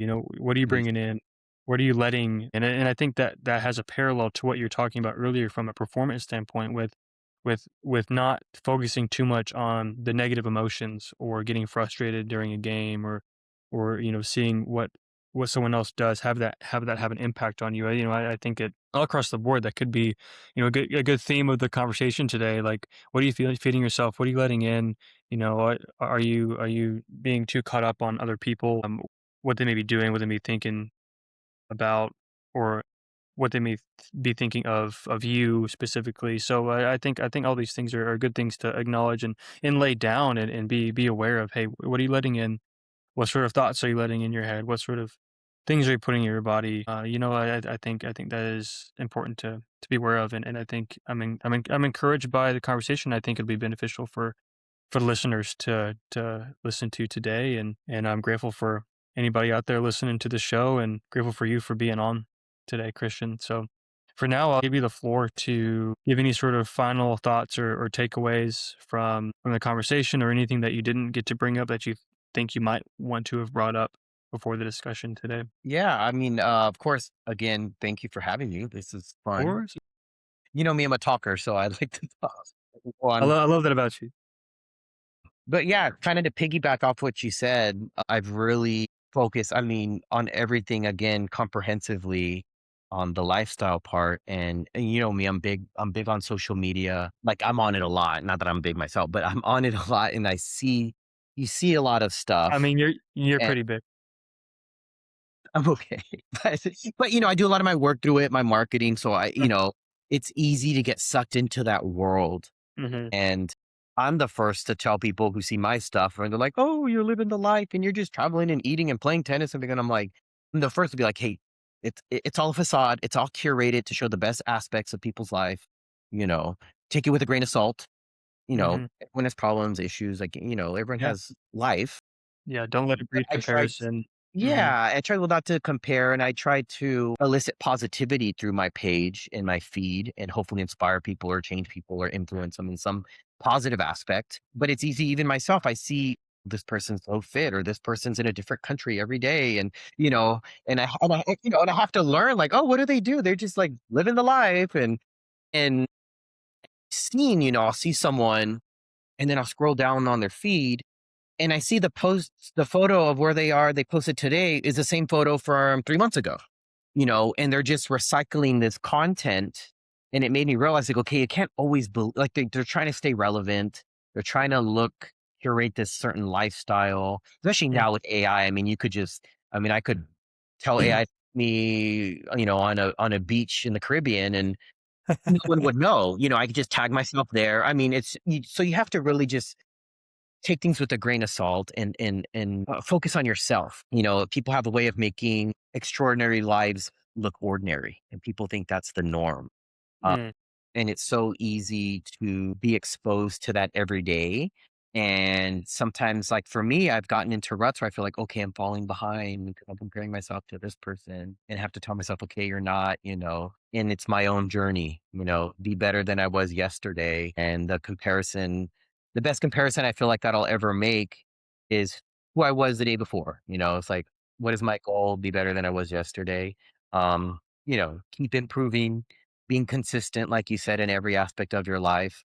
What are you Please. bringing in? What are you letting? And I think that that has a parallel to what you're talking about earlier from a performance standpoint with not focusing too much on the negative emotions or getting frustrated during a game or seeing what someone else does have an impact on you. I think it all across the board that could be a good theme of the conversation today. Like, what are you feeding yourself? What are you letting in? Are you being too caught up on other people, what they may be doing, what they may be thinking about, or what they may be thinking of you specifically. So I think all these things are good things to acknowledge and lay down and be aware of. Hey, what are you letting in? What sort of thoughts are you letting in your head? What sort of things are you putting in your body? I think that is important to be aware of, and I think I'm encouraged by the conversation. I think it'll be beneficial for the listeners to listen to today, and I'm grateful for anybody out there listening to the show, and grateful for you for being on today, Christian. So for now, I'll give you the floor to give any sort of final thoughts or takeaways from the conversation, or anything that you didn't get to bring up that you think you might want to have brought up before the discussion today. Of Yeah, of course, again, thank you for having me. This is fun. course. You know me, I'm a talker, so I like to talk. I, Fun. I love that about you. But yeah, kind of to piggyback off what you said, I've really focused, on everything again comprehensively on the lifestyle part. And you know me, I'm big on social media. Like I'm on it a lot. Not that I'm big myself, but I'm on it a lot and you see a lot of I stuff. mean, you're And pretty big. I'm okay. But I do a lot of my work through it, my marketing. So it's easy to get sucked into that world. Hmm. And I'm the first to tell people who see my stuff and they're like, "Oh, you're living the life and you're just traveling and eating and playing tennis." And I'm like, I'm the first to be like, "Hey, it's all a facade. It's all curated to show the best aspects of people's life. You know, take it with a grain of salt. Hmm. Everyone has problems, issues. Like, everyone Yeah. has life." Yeah. Don't let it But breed I tried comparison. Hmm. yeah, I try not to compare, and I try to elicit positivity through my page and my feed and hopefully inspire people or change people or influence them in some positive aspect. But it's easy, even myself, I see this person's so fit or this person's in a different country every day. And I have to learn like, oh, what do they do? They're just like living the life and I'll see someone and then I'll scroll down on their feed and I see the photo of where they posted today is the same photo from 3 months ago, and they're just recycling this content. And it made me realize, like, okay, it can't always be like they're trying to stay relevant. They're trying to curate this certain lifestyle, especially now with AI. I mean, I could tell AI me, on a beach in the Caribbean and no one would know, I could just tag myself there. I mean, so you have to really just take things with a grain of salt and focus on yourself. People have a way of making extraordinary lives look ordinary, and people think that's the norm. Uh, Mm. and it's so easy to be exposed to that every day. And sometimes, like for me, I've gotten into ruts where I feel like, okay, I'm falling behind because I'm comparing myself to this person and have to tell myself, okay, you're not. And it's my own journey, be better than I was yesterday. And the best comparison I feel like that I'll ever make is who I was the day before. It's like, what is my goal? Be better than I was yesterday. Keep improving, being consistent, like you said, in every aspect of your life.